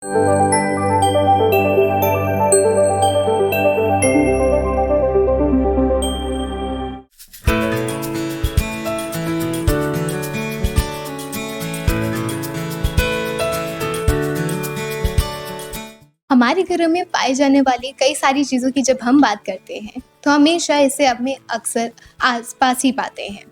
हमारे घरों में पाई जाने वाली कई सारी चीज़ों की जब हम बात करते हैं तो हमेशा इसे अपने अक्सर आसपास ही पाते हैं।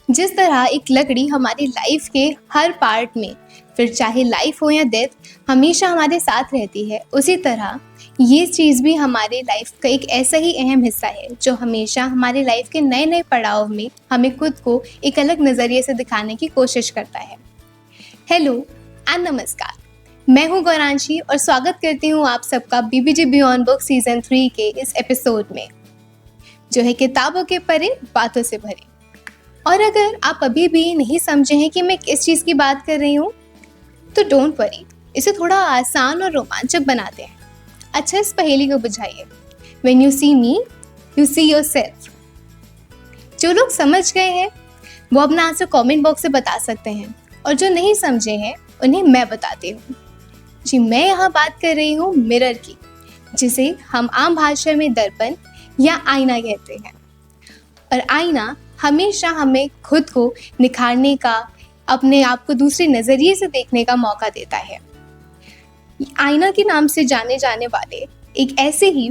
जिस तरह एक लकड़ी हमारी लाइफ के हर पार्ट में, फिर चाहे लाइफ हो या डेथ, हमेशा हमारे साथ रहती है, उसी तरह ये चीज़ भी हमारे लाइफ का एक ऐसा ही अहम हिस्सा है जो हमेशा हमारे लाइफ के नए नए पड़ाव में हमें खुद को एक अलग नज़रिए से दिखाने की कोशिश करता है। हेलो एंड नमस्कार, मैं हूँ गौरांशी और स्वागत करती हूँ आप सबका बीबीडी बियॉन्ड बुक सीजन 3 के इस एपिसोड में, जो है किताबों के परे बातों से भरे। और अगर आप अभी भी नहीं समझे हैं कि मैं किस चीज़ की बात कर रही हूँ, तो डोंट वरी, इसे थोड़ा आसान और रोमांचक बनाते हैं। अच्छा, इस पहेली को बुझाइए। When you see me, you see yourself। जो लोग समझ गए हैं वो अपना आंसर कमेंट बॉक्स से बता सकते हैं, और जो नहीं समझे हैं उन्हें मैं बताती हूँ। जी, मैं यहाँ बात कर रही हूँ मिरर की, जिसे हम आम भाषा में दर्पण या आईना कहते हैं। और आईना हमेशा हमें खुद को निखारने का, अपने आप को दूसरे नज़रिए से देखने का मौका देता है। आईना के नाम से जाने जाने वाले एक ऐसे ही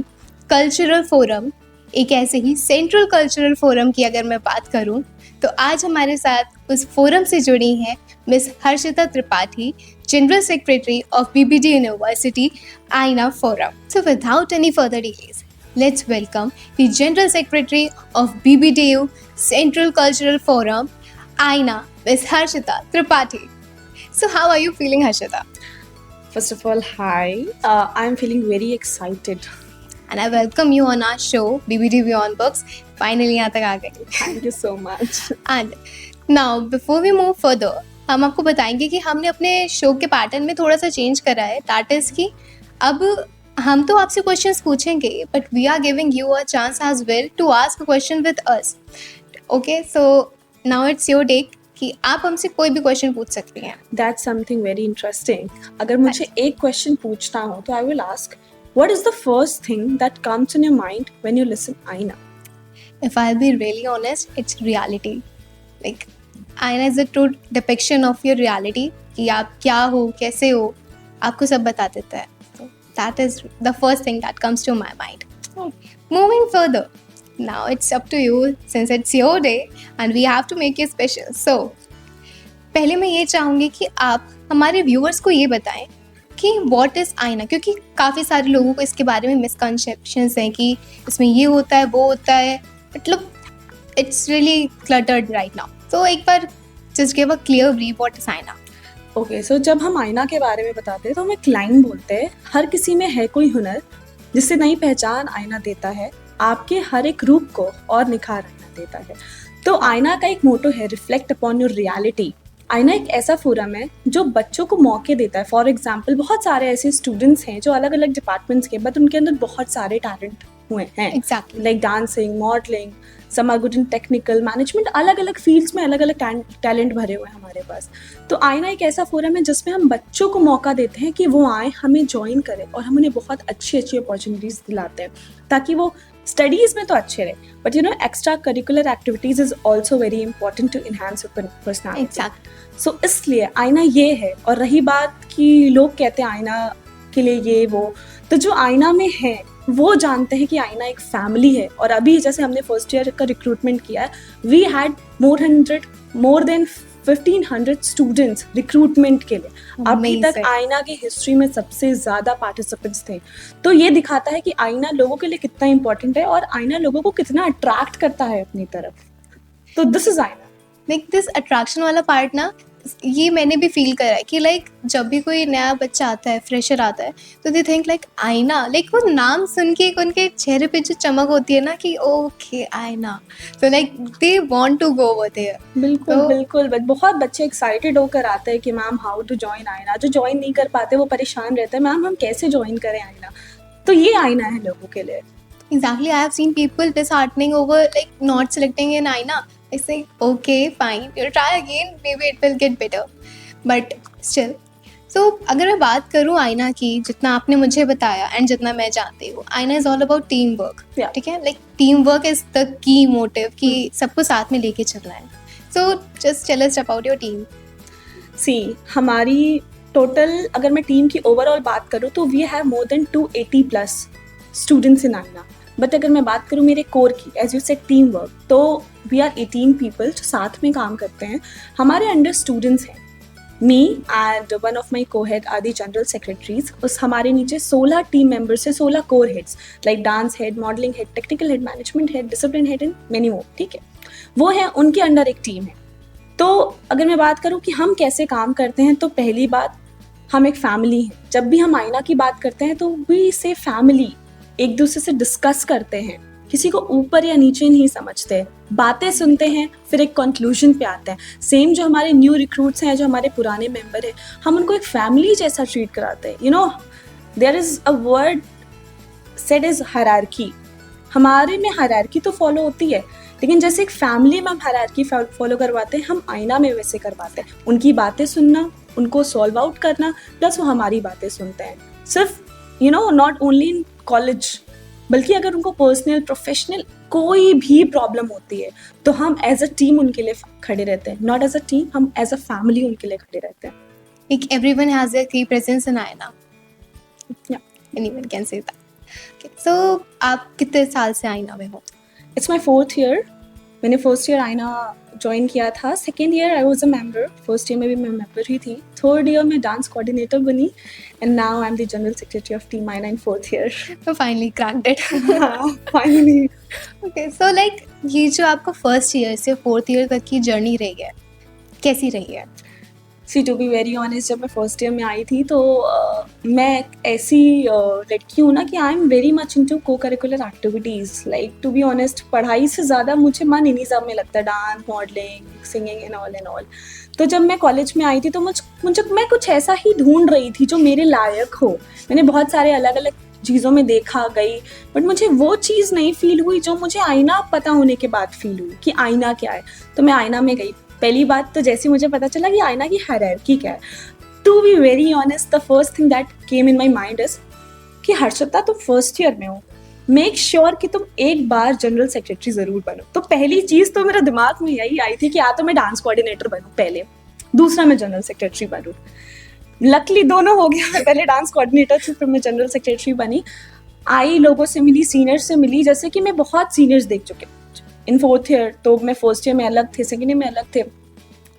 कल्चरल फोरम, एक ऐसे ही सेंट्रल कल्चरल फोरम की अगर मैं बात करूं, तो आज हमारे साथ उस फोरम से जुड़ी हैं miss Harshita Tripathi, general secretary of BBD university आईना forum. So without any further delays, let's welcome the General Secretary of BBDU Central Cultural Forum, Aina, Miss Harshita Tripathi. So how are you feeling, Harshita? First of all, hi. I'm feeling very excited. And I welcome you on our show, BBD Beyond Books. Finally यहाँ तक आ गए. Thank you so much. And now, before we move further, हम आपको बताएंगे कि हमने अपने show के पैटर्न में थोड़ा सा चेंज करा है। दैट इज़ कि अब हम तो आपसे क्वेश्चंस पूछेंगे, but we are giving you a chance as well to ask a question with us. Okay, so now it's your day कि आप हमसे कोई भी क्वेश्चन पूछ सकती हैं। That's something very interesting. अगर मुझे एक क्वेश्चन पूछना हो तो I will ask, what is the first thing that comes in your mind when you listen Aina? If I'll be really honest, it's reality. Like, Aina is a true depiction of your reality कि आप क्या हो, कैसे हो, आपको सब बता देता है। So that is the first thing that comes to my mind. Moving further, now it's up to you since it's your day and we have to make it special. So पहले मैं ये चाहूँगी कि आप हमारे व्यूअर्स को ये बताएं कि what is आईना, क्योंकि काफ़ी सारे लोगों को इसके बारे में मिसकंसेप्शंस हैं कि इसमें ये होता है, वो होता है, मतलब it's really cluttered right now. तो एक बार just give a clear brief what is Aaina. Okay, so जब हम आईना के बारे में बताते हैं तो हम एक लाइन बोलते हैं, हर किसी में है कोई हुनर जिससे नई पहचान आईना देता है, आपके हर एक रूप को और निखार आईना देता है। तो आईना का एक मोटो है, रिफ्लेक्ट अपॉन योर रियलिटी। आईना एक ऐसा फोरम है जो बच्चों को मौके देता है। फॉर एग्जाम्पल, बहुत सारे ऐसे स्टूडेंट्स हैं जो अलग अलग डिपार्टमेंट्स के, बट उनके अंदर बहुत सारे टैलेंट हुए हैं। Exactly, like dancing, modelling, some are good in technical management, अलग अलग फील्ड्स में अलग अलग टैलेंट भरे हुए हैं हमारे पास। तो आईना एक ऐसा फोरम है जिसमें हम बच्चों को मौका देते हैं कि वो आए, हमें ज्वाइन करें, और हम उन्हें बहुत अच्छी अच्छी अपॉर्चुनिटीज दिलाते हैं ताकि वो स्टडीज में तो अच्छे रहे, but extra curricular activities is also very important to enhance your personality. Exact. So इसलिए आईना ये है। और रही बात कि लोग कहते हैं आईना के लिए ये वो, तो जो आईना में है वो जानते हैं कि आईना एक फैमिली है। और अभी जैसे हमने फर्स्ट ईयर का रिक्रूटमेंट किया है, we had more than 1500 students recruitment के लिए। अभी तक आईना की हिस्ट्री में सबसे ज्यादा पार्टिसिपेंट्स थे। तो ये दिखाता है कि आईना लोगों के लिए कितना इंपॉर्टेंट है और आईना लोगों को कितना अट्रैक्ट करता है अपनी तरफ। तो दिस इज आईना। लाइक दिस अट्रैक्शन वाला पार्ट ना, ये मैंने भी फील करा है कि लाइक जब भी कोई नया बच्चा आता है, फ्रेशर आता है, तो दे थिंक लाइक आईना, लाइक वो नाम सुन के उनके चेहरे पे जो चमक होती है ना कि ओके आईना, तो like they want to go over there. बिल्कुल बिल्कुल, बट बहुत बच्चे एक्साइटेड होकर आते हैं कि मैम हाउ टू जॉइन आईना। जो ज्वाइन नहीं कर पाते वो परेशान रहते हैं, मैम हम कैसे ज्वाइन करें आईना। तो ये आईना है लोगों के लिए। Exactly, I have seen people disheartening over like not selecting an Aina. I say, okay, fine, you'll try again, maybe it will get better. But still, तो अगर मैं बात करूँ आईना की, जितना आपने मुझे बताया एंड जितना मैं जानती हूँ, Aaina is all about team work. Yeah. ठीक है, like team work is the key motive कि सबको साथ में लेके चलना है। So just tell us about your team. See हमारी टोटल अगर मैं टीम की ओवरऑल बात करूँ तो we have more than 280 plus students in Aaina. But अगर मैं बात करूँ मेरे कोर की, as you said team work, तो वी आर 18 पीपल जो साथ में काम करते हैं। हमारे अंडर स्टूडेंट्स हैं, me and one of my co head are the general secretaries. उस हमारे नीचे 16 टीम मेंबर्स है, 16 core heads like dance head, modelling head, technical head, management head, discipline head and many more. ठीक है, वो है, उनके अंडर एक टीम है। तो अगर मैं बात करूँ कि हम कैसे काम करते हैं, तो पहली बात, हम एक फैमिली हैं। जब भी हम आईना की बात करते हैं तो वी से फैमिली, एक दूसरे से डिस्कस करते हैं, किसी को ऊपर या नीचे नहीं समझते, बातें सुनते हैं, फिर एक कंक्लूजन पे आते हैं। सेम जो हमारे न्यू रिक्रूट्स हैं, जो हमारे पुराने मेंबर हैं, हम उनको एक फैमिली जैसा ट्रीट कराते हैं। You know, there is a word said is hierarchy. हमारे में हायरार्की तो फॉलो होती है, लेकिन जैसे एक फैमिली में हम हायरार्की फॉलो करवाते हैं, हम आईना में वैसे करवाते हैं। उनकी बातें सुनना, उनको सॉल्व आउट करना, प्लस वो हमारी बातें सुनते हैं। सिर्फ you know, not only in college, बल्कि अगर उनको पर्सनल, प्रोफेशनल कोई भी प्रॉब्लम होती है तो हम एज अ टीम उनके लिए खड़े रहते हैं। नॉट एज अ टीम, हम एज अ फैमिली उनके लिए खड़े रहते हैं। Like everyone has their key presence in आईना। Yeah. Anyone can say that. Okay. So आप कितने साल से आईना में हो? It's my 4th year. मैंने फर्स्ट ईयर आईना ज्वाइन किया था, second year I was a member, first year में भी मैं मेम्बर ही थी, थर्ड ईयर में डांस कोऑर्डिनेटर बनी, and now I am the general secretary of team आईना इन 4th ईयर। तो finally cracked it. Finally. Okay, so like ये जो आपका फर्स्ट ईयर से 4th ईयर तक की जर्नी रही है, कैसी रही है? सी टू बी वेरी ऑनेस्ट, जब मैं फर्स्ट ईयर में आई थी तो मैं ऐसी लड़की हूँ ना कि I am very much into co curricular activities. Like to be honest, पढ़ाई से ज़्यादा मुझे मन इन्हीं सब में लगता है, dance, modelling, singing and all. तो जब मैं कॉलेज में आई थी तो मुझे मैं कुछ ऐसा ही ढूंढ रही थी जो मेरे लायक हो। मैंने बहुत सारे अलग अलग चीज़ों में देखा गई, बट मुझे वो चीज़ नहीं फील हुई जो मुझे आईना पता होने के बाद फील हुई कि आईना क्या है। तो मैं आईना में गई। पहली बात तो जैसे मुझे पता चला कि आईना की हायरार्की क्या है, to be very honest the first thing that came in my mind is कि हर्षिता, तुम फर्स्ट ईयर में हो, मेक श्योर कि तुम एक बार जनरल सेक्रेटरी जरूर बनो। तो पहली चीज़ तो मेरे दिमाग में यही आई थी कि या तो मैं डांस कोऑर्डिनेटर बनूँ पहले, दूसरा मैं जनरल सेक्रेटरी बनूँ। लकली दोनों हो गया। मैं पहले डांस कोऑर्डिनेटर थी, फिर मैं जनरल सेक्रेटरी बनी। आई लोगों से मिली, सीनियर्स से मिली, जैसे कि मैं बहुत सीनियर्स देख चुके इन 4th ईयर। तो मैं फर्स्ट ईयर में अलग थे, सेकेंड ईयर में अलग थे।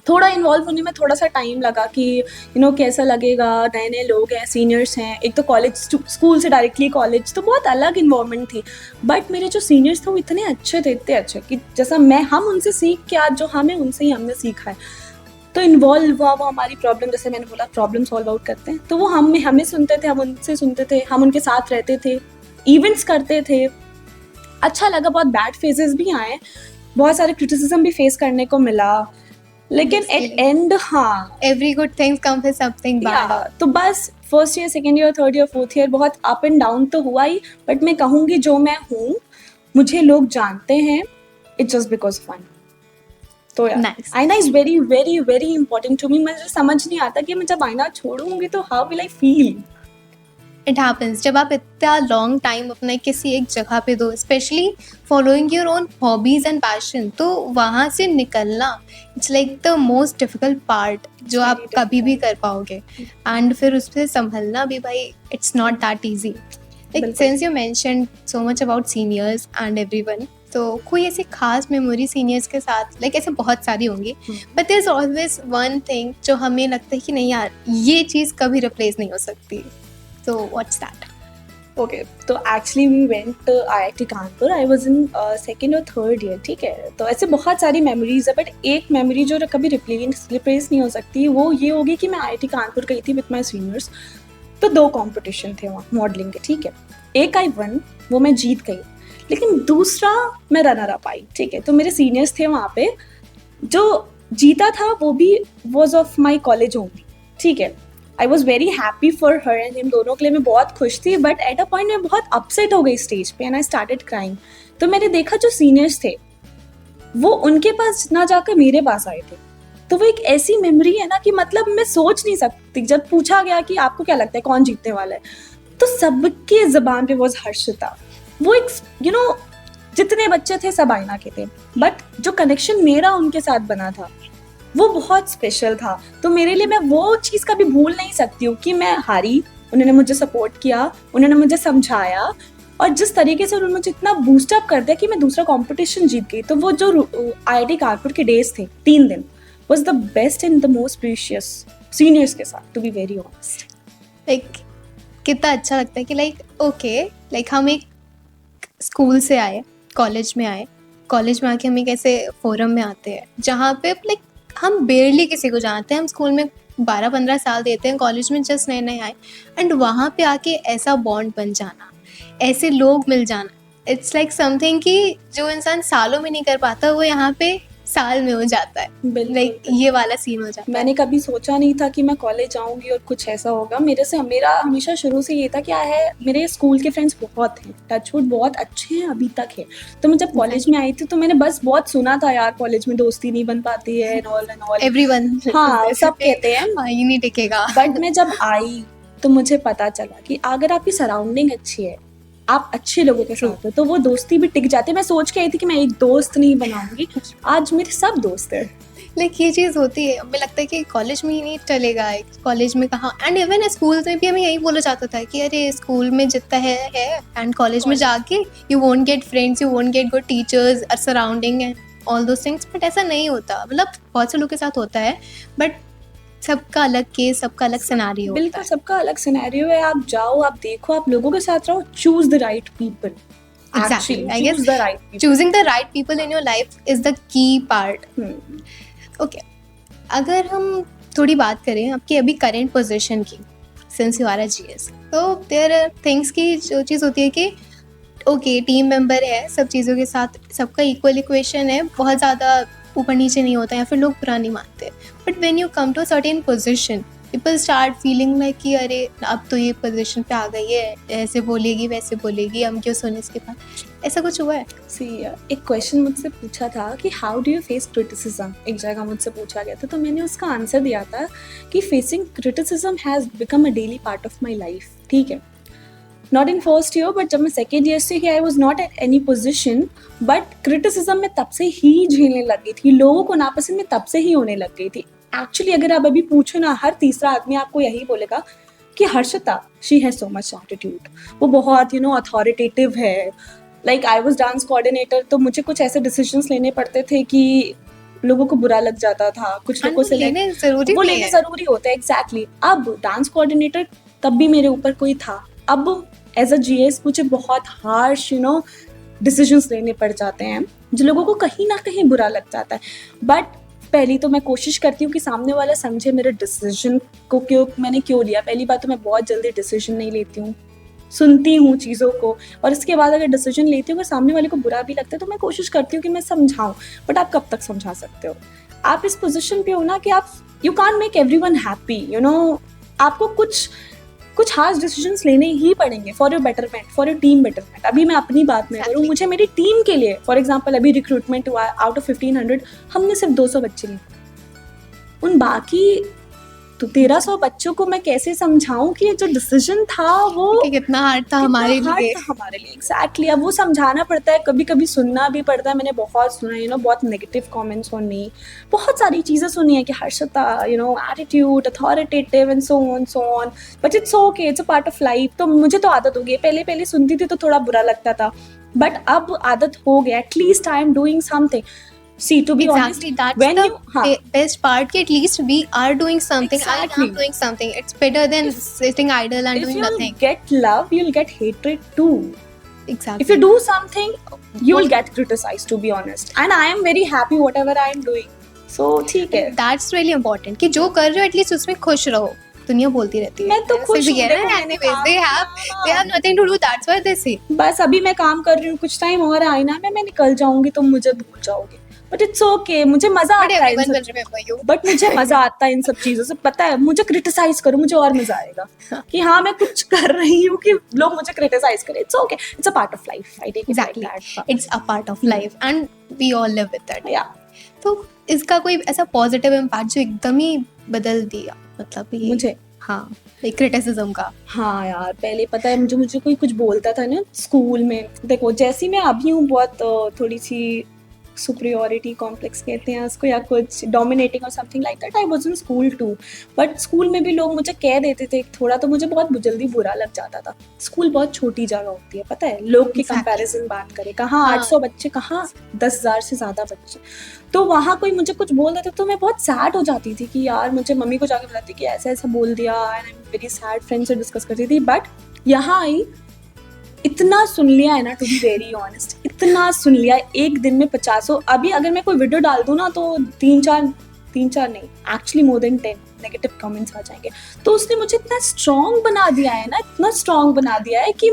थोड़ा इन्वॉल्व होने में थोड़ा सा टाइम लगा कि यू नो कैसा लगेगा, नए नए लोग हैं, सीनियर्स हैं, एक तो कॉलेज, स्कूल से डायरेक्टली कॉलेज, तो बहुत अलग इन्वॉल्वमेंट थी। बट मेरे जो सीनियर्स थे वो इतने अच्छे थे, इतने अच्छे कि जैसा हम उनसे सीख के आज जो हमें उनसे ही हमने सीखा है। तो इन्वॉल्व हुआ, वो हमारी प्रॉब्लम, जैसे मैंने बोला, प्रॉब्लम सॉल्व आउट करते हैं, तो वो हमें सुनते थे, हम उनसे सुनते थे, हम उनके साथ रहते थे, इवेंट्स करते थे। अच्छा लगा। बहुत बैड फेजेस भी आए, बहुत सारे क्रिटिसिज्म भी फेस करने को मिला, लेकिन एट एंड हाँ, every good things come with something bad. तो बस first year, second year, third year, fourth year बहुत अप एंड डाउन तो हुआ ही, बट मैं कहूँगी जो मैं हूँ, मुझे लोग जानते हैं, इट्स जस्ट बिकॉज फन। तो Aaina is very very very important to me. मुझे समझ नहीं आता कि मैं जब आईना छोड़ूंगी तो how will I feel. It happens जब आप इतना लॉन्ग टाइम अपने किसी एक जगह पे दो, specially following your own hobbies and passion, तो वहाँ से निकलना it's like the most difficult part जो आप कभी भी कर पाओगे। एंड फिर उस पर संभलना भी, भाई, it's not that easy. Like since you mentioned so much about seniors and everyone, तो कोई ऐसी खास मेमोरी सीनियर्स के साथ, लाइक ऐसे बहुत सारी होंगी, but there is always one thing जो हमें लगता है कि नहीं यार, ये चीज़ कभी रिप्लेस नहीं हो सकती। So what's that? Okay, तो actually we went to IIT Kanpur. I was in second or third year, ठीक है। तो ऐसे बहुत सारी मेमोरीज है, बट एक मेमोरी जो कभी रिप्लेस नहीं हो सकती वो ये होगी कि मैं IIT कानपुर गई थी विथ माई सीनियर्स। तो 2 कॉम्पिटिशन थे वहाँ मॉडलिंग के, ठीक है। एक आई वन, वो मैं जीत गई, लेकिन दूसरा मैं रनर अप आई, ठीक है। तो मेरे सीनियर्स थे वहाँ पे, जो जीता था वो भी was of my college only, ठीक है। I was very happy for her and him, दोनों के लिए मैं बहुत खुश थी, बट एट अ पॉइंट मैं बहुत अपसेट हो गई स्टेज पे एंड आई स्टार्टेड क्राइंग। तो मैंने देखा जो सीनियर्स थे वो उनके पास ना जाकर मेरे पास आए थे तो वो एक ऐसी मेमोरी है ना कि मतलब मैं सोच नहीं सकती, जब पूछा गया कि आपको क्या लगता है कौन जीतने वाला है, तो सबके जबान पे वॉज हर्षिता। वो एक जितने बच्चे थे सब आईना के थे, बट जो कनेक्शन मेरा उनके साथ बना था वो बहुत स्पेशल था। तो मेरे लिए मैं वो चीज़ कभी भूल नहीं सकती हूँ कि मैं हारी, उन्होंने मुझे सपोर्ट किया, उन्होंने मुझे समझाया, और जिस तरीके से उन्होंने मुझे इतना बूस्टअप कर दिया कि मैं दूसरा कंपटीशन जीत गई। तो वो जो IIT कानपुर के डेज थे 3 दिन, was the best and the most precious seniors के साथ, to be very honest. Like कितना अच्छा लगता है कि लाइक ओके, लाइक हम एक स्कूल से आए, कॉलेज में आए, कॉलेज में आके हम एक ऐसे फोरम में आते हैं जहाँ पे लाइक हम बेरली किसी को जानते हैं। हम स्कूल में 12-15 साल देते हैं, कॉलेज में जस्ट नए नए आए, एंड वहाँ पे आके ऐसा बॉन्ड बन जाना, ऐसे लोग मिल जाना, इट्स लाइक समथिंग कि जो इंसान सालों में नहीं कर पाता वो यहाँ पे साल में हो जाता है। बिल्कुल। लाइक ये वाला सीन हो जाता है। मैंने कभी सोचा नहीं था कि मैं कॉलेज जाऊंगी और कुछ ऐसा होगा। मेरा हमेशा शुरू से ये था, क्या है, मेरे स्कूल के फ्रेंड्स बहुत हैं, टचवुड बहुत अच्छे हैं, अभी तक है। तो मैं जब कॉलेज में आई थी तो मैंने बस बहुत सुना था, यार कॉलेज में दोस्ती नहीं बन पाती है एंड ऑल एवरीवन, हाँ सब कहते हैं, हाँ ये नहीं टिकेगा। बट मैं जब आई तो मुझे पता चला कि अगर आपकी सराउंडिंग अच्छी है, आप अच्छे लोगों के साथ हो, तो वो दोस्ती भी टिक जाती है। मैं सोच के आई थी कि मैं एक दोस्त नहीं बनाऊंगी, आज मेरे सब दोस्त हैं। लाइक ये चीज़ होती है, हमें लगता है कि कॉलेज में ही नहीं चलेगा, कॉलेज में कहाँ, एंड इवन स्कूल में भी हमें यही बोला जाता था कि अरे स्कूल में जितना है एंड कॉलेज में जाके you won't get friends, you won't get good teachers और surrounding and all those things. But ऐसा नहीं होता, मतलब बहुत से लोगों के साथ होता है, बट सबका अलग केस, सबका अलग सिनेरियो होता बिल्कुल, है। सबका अलग सिनेरियो है। आप जाओ, आप देखो, आप लोगों के साथ रहो, choose the right people. Exactly. I guess choose the right people. choosing the right people in your life is the key part. Okay, अगर हम थोड़ी बात करें आपकी अभी करेंट पोजीशन की, since you are a GS, तो देयर आर थिंग्स की जो चीज़ होती है कि ओके टीम मेंबर है, सब चीज़ों के साथ सबका इक्वल इक्वेशन है, बहुत ज़्यादा ऊपर नीचे नहीं होता, या फिर लोग बुरा नहीं मानते। But when you come to certain position, people start feeling like कि अरे अब तो ये पोजीशन पे आ गई है, ऐसे बोलेगी वैसे बोलेगी, हम क्यों सुने इसके पास। ऐसा कुछ हुआ है? एक क्वेश्चन मुझसे पूछा था कि how do you face criticism, एक जगह मुझसे पूछा गया था, तो मैंने उसका आंसर दिया था कि facing criticism has become a daily part of my life. ठीक है, not in first year, but जब मैं सेकेंड ईयर से I was not at any position, but criticism में तब से ही झेलने लग गई थी, लोगों को नापसंद में तब से ही होने लग गई थी। एक्चुअली अगर आप अभी पूछो ना, हर तीसरा आदमी आपको यही बोलेगा कि Harshita, she has so much attitude, वो बहुत अथॉरिटेटिव है। Like I was dance coordinator, तो मुझे कुछ ऐसे डिसीजंस लेने पड़ते थे कि लोगों को बुरा लग जाता था, कुछ लोगों से लेने जरूरी होता है। एग्जैक्टली। अब डांस कोऑर्डिनेटर तब भी मेरे ऊपर कोई था, अब एज अ GS मुझे बहुत हार्श डिसीजंस लेने पड़ जाते हैं, जो लोगों को कहीं ना कहीं बुरा लग जाता है। बट पहली तो मैं कोशिश करती हूँ कि सामने वाला समझे मेरे डिसीजन को, मैंने क्यों लिया। पहली बात तो मैं बहुत जल्दी डिसीजन नहीं लेती हूँ, सुनती हूँ चीज़ों को, और इसके बाद अगर डिसीजन लेती हूँ, अगर सामने वाले को बुरा भी लगता है तो मैं कोशिश करती हूँ कि मैं समझाऊँ। बट आप कब तक समझा सकते हो? आप इस पोजीशन पे हो ना कि आप you can't make everyone happy, आपको कुछ हार्श डिसीजंस लेने ही पड़ेंगे for your betterment, for your team betterment. अभी मैं अपनी बात में करूँ, मुझे मेरी टीम के लिए, फॉर एग्जांपल अभी रिक्रूटमेंट हुआ, आउट ऑफ 1500 हमने सिर्फ 200 बच्चे लिए, उन बाकी तो 1300 बच्चों को मैं कैसे समझाऊं कि जो डिसीजन था वो कितना हार्ड था हमारे लिए। एग्जैक्टली। अब वो समझाना पड़ता है, कभी कभी सुनना भी पड़ता है। मैंने बहुत सुना बहुत नेगेटिव कमेंट्स ऑन मी, बहुत सारी चीज़ें सुनी है कि Harshita attitude, authoritative and so on, but it's okay, it's a part of life. तो मुझे तो आदत हो गई, पहले सुनती थी तो थोड़ा बुरा लगता था, बट अब आदत हो गया। At least I am doing something. See, to be honest, that's when the best part. At least we are doing something. Exactly. I am doing something. It's better than sitting idle and doing nothing. If you get love, you'll get hatred too. Exactly. If you do something, you will get criticized. To be honest, and I am very happy whatever I am doing. So ठीक है. That's really important कि जो कर रहे हो at least उसमें खुश रहो. दुनिया बोलती रहती है, मैं तो खुश हूँ। they have nothing to do. That's why they say. बस अभी मैं काम कर रही हूँ, कुछ टाइम और आईना में मैं निकल जाऊंगी, तुम मुझे भूल जाओगे। बट इट्स ओके, मुझे मजा आता है इन सब चीजों से। पता है, मुझे क्रिटिसाइज करो, मुझे और मजा आएगा कि हाँ मैं कुछ कर रही हूँ कि लोग मुझे क्रिटिसाइज करें। It's okay, it's a part of life. I take exactly, it's a part of life and we all live with that. या तो इसका कोई ऐसा पॉजिटिव इम्पैक्ट जो एकदम ही बदल दिया, मतलब ये मुझे हाँ एक क्रिटिसिज्म का? हाँ यार, पहले पता है मुझे कोई कुछ बोलता था ना स्कूल में, देखो जैसी मैं अभी हूँ, बहुत थोड़ी सी सुपरियोरिटी कॉम्प्लेक्स कहते हैं उसको, या कुछ डोमिनेटिंग और something like that, I was in school too. But school में भी लोग मुझे कह देते थे थोड़ा, तो मुझे बहुत जल्दी बुरा लग जाता था। स्कूल बहुत छोटी जगह होती है, पता है, लोग की Exactly. कंपैरिजन बात करें, कहाँ हाँ। 800 बच्चे, कहाँ 10,000 से ज्यादा बच्चे, तो वहाँ कोई मुझे कुछ बोल देता तो मैं बहुत सैड हो जाती थी कि यार, मुझे मम्मी को जाके बताती कि ऐसा ऐसा बोल दिया, and I am very sad, friend से डिस्कस करती थी। बट यहाँ आई, इतना सुन लिया है ना, टू बी वेरी ऑनेस्ट, इतना सुन लिया है, एक दिन में 50। अभी अगर मैं कोई वीडियो डाल दूँ ना, तो तीन चार नहीं, actually more than 10 negative comments आ जाएंगे। तो उसने मुझे इतना स्ट्रॉन्ग बना दिया है ना, इतना स्ट्रॉन्ग बना दिया है कि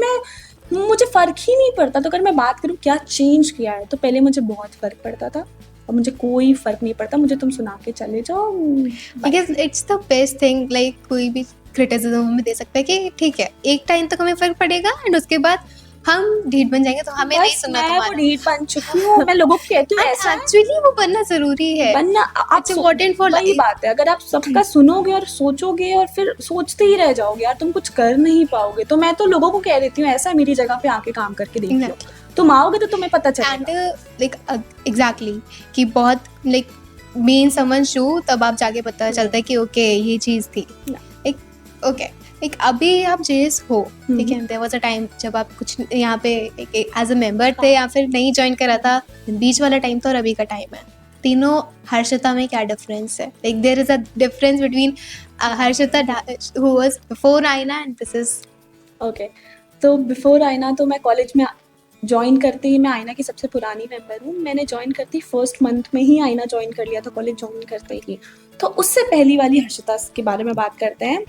मुझे फर्क ही नहीं पड़ता। तो अगर मैं बात करूँ क्या चेंज किया है, तो पहले मुझे बहुत फर्क पड़ता था, और मुझे कोई फर्क नहीं पड़ता, मुझे तुम सुना के चले जाओ। Because it's the best thing, like कोई भी क्रिटिसिज्म हमें दे सकता है कि ठीक है एक टाइम तक हमें फर्क पड़ेगा एंड उसके बाद हम ढीठ बन जाएंगे, तो हमें नहीं सुनना मैं वो तुम्हारा। ढीठ बन चुकी हूँ, मैं लोगों को कहती हूँ ऐसा है। एक्चुअली वो बनना जरूरी है, बनना आप It's important for वही life. बात है, अगर आप सबका सुनोगे और सोचोगे और फिर सोचते ही रह जाओगे यार, तुम कुछ कर नहीं पाओगे। तो मैं तो लोगों को कह देती हूँ ऐसा, मेरी जगह पे आके काम करके देख लो, Exactly. तुम आओगे तो तुम्हें पता एंड चलेगा। लाइक एग्जैक्टली कि बहुत लाइक मेन समन शो तब आप जाके पता चलता है कि ओके ये चीज़ थी। एक ओके एक अभी आप जेएस हो, ठीक है, देयर वाज अ टाइम जब आप कुछ यहाँ पे एज अ मेंबर थे या फिर नहीं ज्वाइन करा था, बीच वाला टाइम तो और अभी का टाइम है, तीनों हर्षिता में क्या डिफरेंस है? Like there is a difference between Harshita who was before Aaina and this is okay, तो बिफोर आईना तो मैं कॉलेज में ज्वाइन करते ही, मैं आईना की सबसे पुरानी मेंबर हूँ। मैंने ज्वाइन करती फर्स्ट मंथ में ही आईना ज्वाइन कर लिया था, कॉलेज ज्वाइन करते ही। तो उससे पहली वाली हर्षिता के बारे में बात करते हैं।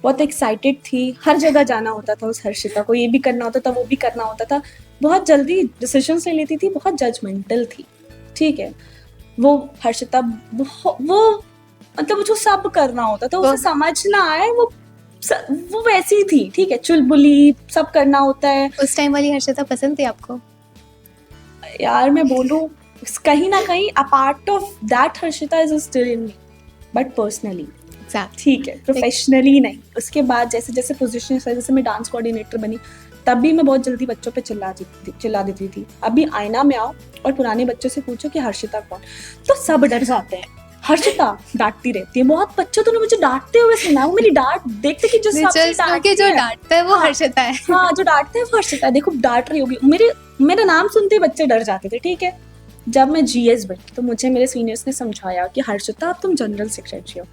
बहुत एक्साइटेड थी, हर जगह जाना होता था उस हर्षिता को, ये भी करना होता था, वो भी करना होता था, बहुत जल्दी डिसीजंस ले लेती थी, बहुत जजमेंटल थी, ठीक है। वो हर्षिता वो मतलब जो सब करना होता था, उसे समझना आए, वो वैसी थी, ठीक है, चुलबुली, सब करना होता है। उस टाइम वाली हर्षिता पसंद थी आपको? यार मैं बोलूं, कहीं ना कहीं अ part of that Harshita is still in me, but personally, ठीक है, प्रोफेशनली नहीं। उसके बाद जैसे जैसे पोजीशन, जैसे मैं डांस कोऑर्डिनेटर बनी, तब भी मैं बहुत जल्दी बच्चों पे चिल्ला देती थी। अभी आईना में आओ और पुराने बच्चों से पूछो कि हर्षिता कौन, तो सब डर जाते हैं। हर्षिता डांटती रहती है, बहुत बच्चों तो मुझे डांटते हुए सुना, वो मेरी डांट देखते कि जो डांटता है वो हर्षिता है। हाँ, जो डांटते हैं वो हर्षिता है, देखो डांट रही होगी। मेरा नाम सुनते ही बच्चे डर जाते थे, ठीक है। जब मैं जीएस बनी तो मुझे मेरे सीनियर्स ने समझाया कि हर्षिता अब तुम जनरल सेक्रेटरी हो,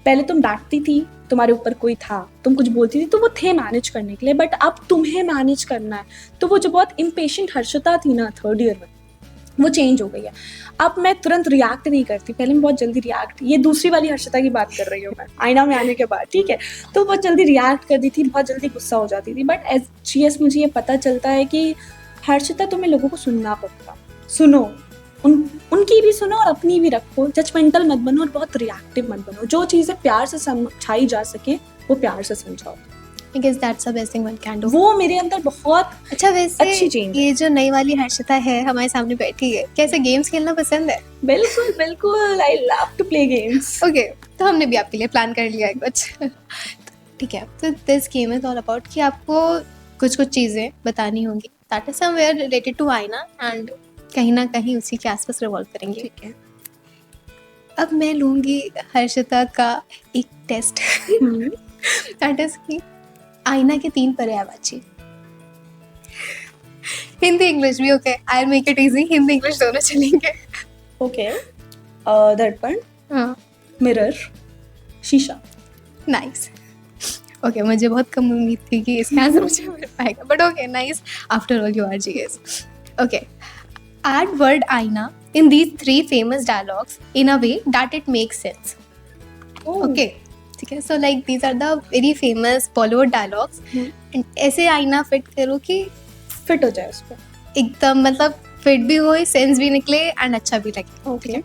पहले तुम डांटती थी, तुम्हारे ऊपर कोई था, तुम कुछ बोलती थी तो वो थे मैनेज करने के लिए, बट अब तुम्हें मैनेज करना है। तो वो जो बहुत इम्पेशेंट हर्षिता थी ना थर्ड ईयर में, वो चेंज हो गई है। अब मैं तुरंत रिएक्ट नहीं करती, पहले मैं बहुत जल्दी रिएक्ट, ये दूसरी वाली हर्षिता की बात कर रही हूँ मैं, आईना में आने के बाद, ठीक है। तो बहुत जल्दी रिएक्ट करती थी, बहुत जल्दी गुस्सा हो जाती थी। बट एज जीएस मुझे ये पता चलता है कि हर्षिता, तुम्हें लोगों को सुनना पड़ता, सुनो, उनकी भी सुनो और अपनी भी रखो, जजमेंटल मत बनो और बहुत रिएक्टिव मत बनो। जो चीजें प्यार से समझाई जा सके वो प्यार से समझाओ। I guess that's the best thing one can do. वो मेरे अंदर बहुत अच्छा, वैसे अच्छी चेंज है। ये जो नई वाली हर्षिता है हमारे सामने बैठी है, कैसे गेम्स खेलना पसंद है? बिल्कुल बिल्कुल, I love to play games. Okay, तो हमने भी आपके लिए प्लान कर लिया है कुछ। ठीक है, तो this game is all about कि आपको कुछ कुछ चीज़ें बतानी होंगी that is somewhere related to Aaina and कहीं ना कहीं उसी के आसपास रिवॉल्व करेंगे, ठीक है। अब मैं लूँगी हर्षिता का एक टेस्ट, दैट इज कि आईना के 3 पर्यायवाची, हिंदी इंग्लिश भी, okay, I will make it easy, Hindi English दोनों चलेंगे। ओके, दर्पण, हाँ, मिरर, शीशा। नाइस। ओके, मुझे बहुत कम उम्मीद थी कि इसका आंसर मुझे मिल पाएगा, but okay, nice, after all you are GS. Okay, add word aina in these 3 famous dialogues in a way that it makes sense. Okay, ठीक है, so like these are the very famous Bollywood dialogues and ऐसे आईना fit करो कि fit हो जाए उस पर, एकदम मतलब फिट भी हो, सेंस भी निकले एंड अच्छा भी लगे। ओके,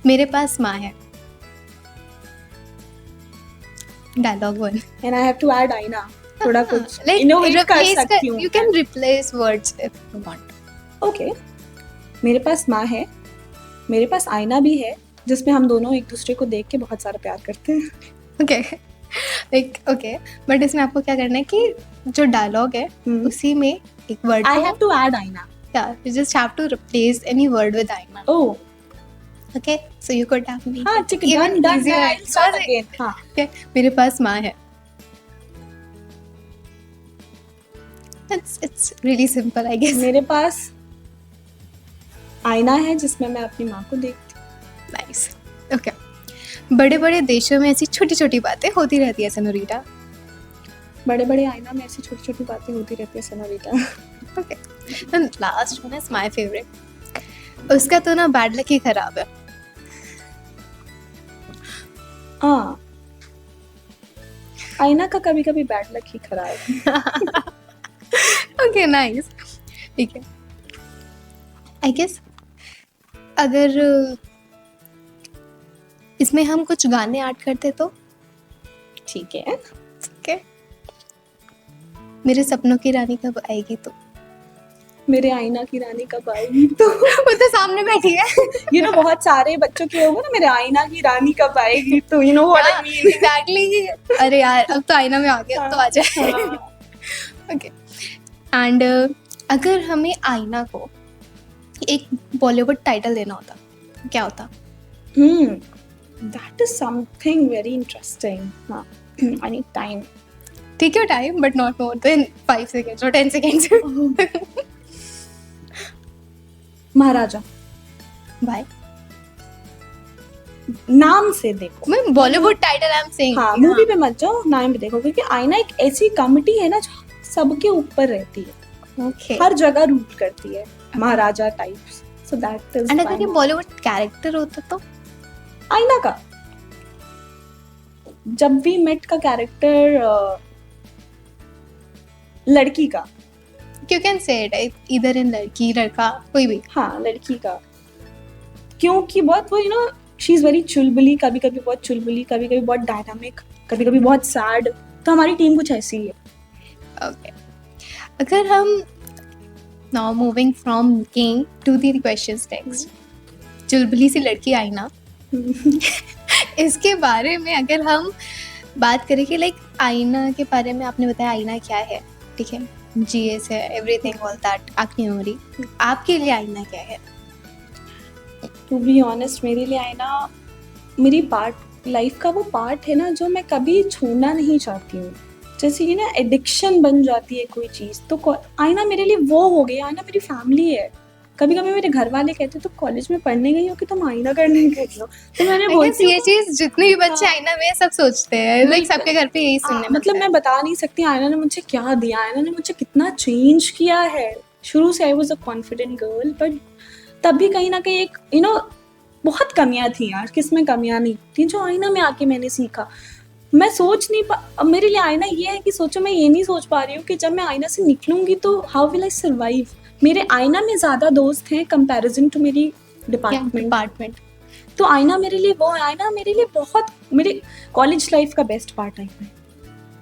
मेरे पास माँ है, dialogue 1, and I have to add Aaina, थोड़ा कुछ like इनोवेट कर सकती हूँ। you can replace words if you want. Okay, मेरे पास माँ है, मेरे पास आईना भी है जिसमें हम दोनों एक दूसरे को देख के बहुत सारा प्यार करते हैं। ओके ओके, बट इसमें आपको क्या करना है कि जो डायलॉग है उसी में एक word I have to add Aaina. you just have to replace any word with Aina. Oh Okay, so you could have made हाँ it ठीक है, even done done, easier. I start again. हाँ Okay, मेरे पास माँ है। It's really simple, I guess. मेरे पास आईना है जिसमें मैं अपनी माँ को देखती हूँ। Nice. Okay. बड़े बड़े देशों में ऐसी छोटी छोटी बातें होती रहती है सेनोरिटा। बड़े बड़े आईना में ऐसी छोटी छोटी बातें होती रहती है senorita. Okay. And last one is my favorite. उसका तो ना बैड लक ही खराब है। हाँ, आईना का कभी कभी बैड लक ही खराब है। ओके नाइस, ठीक है। आई गेस अगर इसमें हम कुछ गाने ऐड करते तो ठीक है। ओके। मेरे सपनों की रानी कब आएगी तो मेरे आईना की रानी कब आएगी तो वो तो सामने बैठी है। यू नो बहुत सारे बच्चों के होगा ना, मेरे आईना की रानी कब आएगी तो you know what I mean. Exactly. अरे यार अब तो आईना में आ गया, अब तो आ जाए। ओके। एंड अगर हमें आईना को एक बॉलीवुड टाइटल देना होता क्या होता? That is something very interesting. हाँ, I need time. Take your time, but not more than 5 seconds or 10 seconds. Maharaja. Why? नाम से देखो, मैं Bollywood title I am saying. हाँ मूवी पे मत जाओ, नाम पे देखो, क्योंकि आईना एक ऐसी कमिटी है ना जो सबके ऊपर रहती है, ओके। हर जगह रूल करती है, maharaja types. So that is and अगर ये बॉलीवुड कैरेक्टर होता तो आईना का जब वी मेट का कैरेक्टर लड़की का, यू कैन से इट इधर इन लड़की लड़का कोई भी। हाँ लड़की का, क्योंकि बहुत वो you know she is very चुलबुली, कभी कभी बहुत चुलबुली, कभी कभी बहुत डायनामिक, कभी कभी बहुत सैड। तो हमारी टीम कुछ ऐसी ही है। ओके। अगर हम now moving from game to the questions next, चुलबुली सी लड़की आईना, इसके बारे में अगर हम बात करें कि लाइक आईना के बारे में, आपने बताया आईना क्या है, ठीक है, जीएस है, एवरीथिंग ऑल दैट, आपकी मेमोरी, आपके लिए आईना क्या है? टू बी ऑनेस्ट मेरे लिए आईना मेरी लाइफ का वो पार्ट है ना जो मैं कभी छोड़ना नहीं चाहती हूँ। जैसे कि ना एडिक्शन बन जाती है कोई चीज़, तो आईना मेरे लिए वो हो गया। आईना मेरी फैमिली है। कभी कभी मेरे घर वाले कहते तो कॉलेज में पढ़ने गई हो कि तुम आईना करने गई हो, तो मैंने बोलती ये चीज जितने भी बच्चे हाँ। आईना में सब सोचते हैं, लाइक सबके घर पे यही सुनने मतलब मैं बता नहीं सकती आईना ने मुझे क्या दिया, आईना ने मुझे कितना चेंज किया है। शुरू से I was a confident girl, but तब भी कहीं ना कहीं एक यू नो बहुत कमियां थी यार, किसमें कमियां नहीं थी जो आईना में आके मैंने सीखा। मैं सोच नहीं अब मेरे लिए आईना ये है कि सोचो मैं ये नहीं सोच पा रही हूँ कि जब मैं आईना से निकलूंगी तो हाउ विल आई सर्वाइव। मेरे आईना में ज्यादा दोस्त हैं कंपैरिजन टू मेरी डिपार्टमेंट। तो आईना मेरे लिए वो है, आईना मेरे लिए बहुत मेरे कॉलेज लाइफ का बेस्ट पार्ट है।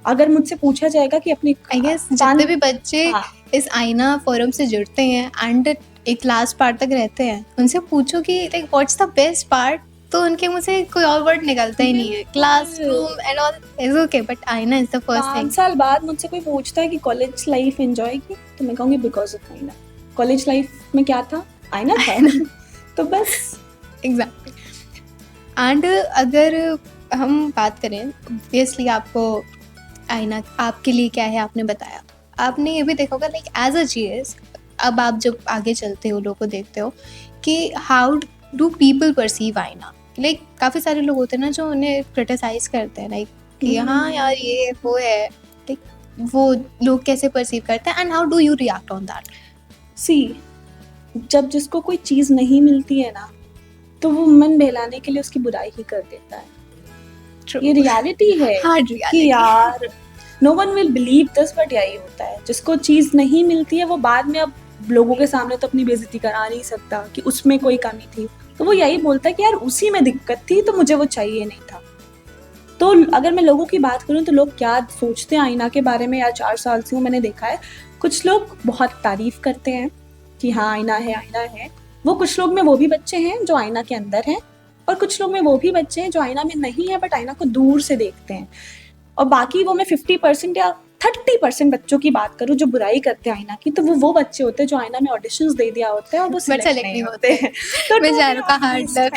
अगर मुझसे पूछा जाएगा कि अपने आई गेस जितने भी बच्चे हाँ। इस आईना फोरम से जुड़ते हैं एंड एक लास्ट पार्ट तक रहते हैं, उनसे पूछो कि like what's the best part, तो उनके मुंह से कोई और वर्ड निकलता ही नहीं है। Classroom and all is okay, but आईना इज द फर्स्ट थिंग। 5 साल बाद मुझसे कोई पूछता है कि कॉलेज लाइफ एंजॉय की, तो मैं कहूँगी बिकॉज ऑफ आईना। कॉलेज लाइफ में क्या था? आईना था। तो बस एग्जैक्टली। एंड अगर हम बात करें, ऑब्वियसली आपको आईना आपके लिए क्या है आपने बताया। आपने ये भी देखा होगा लाइक एज अ जीएस, अब आप जब आगे चलते हो, लोगों को देखते हो कि हाउ डू पीपल परसीव आईना। लाइक काफ़ी सारे लोग होते हैं ना जो उन्हें क्रिटिसाइज करते हैं, लाइक कि हाँ यार ये वो है, लाइक वो लोग कैसे परसीव करते हैं, and how do you react on that? See, जब जिसको कोई चीज़ नहीं मिलती है ना, तो वो मन बहलाने के लिए उसकी बुराई ही कर देता है। ये रियलिटी है हार्ड कि रियलिटी। यार no one will believe this, but यही होता है। जिसको चीज़ नहीं मिलती है वो बाद में अब लोगों के सामने तो अपनी बेइज्जती करा नहीं सकता कि उसमें कोई कमी थी, तो वो यही बोलता है कि यार उसी में दिक्कत थी तो मुझे वो चाहिए नहीं था। तो अगर मैं लोगों की बात करूं तो लोग क्या सोचते हैं आईना के बारे में, यार 4 साल से मैंने देखा है, कुछ लोग बहुत तारीफ करते हैं कि हाँ आईना है, आईना है, वो कुछ लोग में वो भी बच्चे हैं जो आईना के अंदर हैं, और कुछ लोग में वो भी बच्चे हैं जो आईना में नहीं है बट आईना को दूर से देखते हैं। और बाकी वो मैं 50% या 30% बच्चों की बात करूं जो बुराई करते हैं आईना की, तो वो बच्चे होते हैं जो आईना में ऑडिशंस दे दिया होता है और वो select सिलेक्ट नहीं होते हैं। तो बेचारों का हार्ड लक।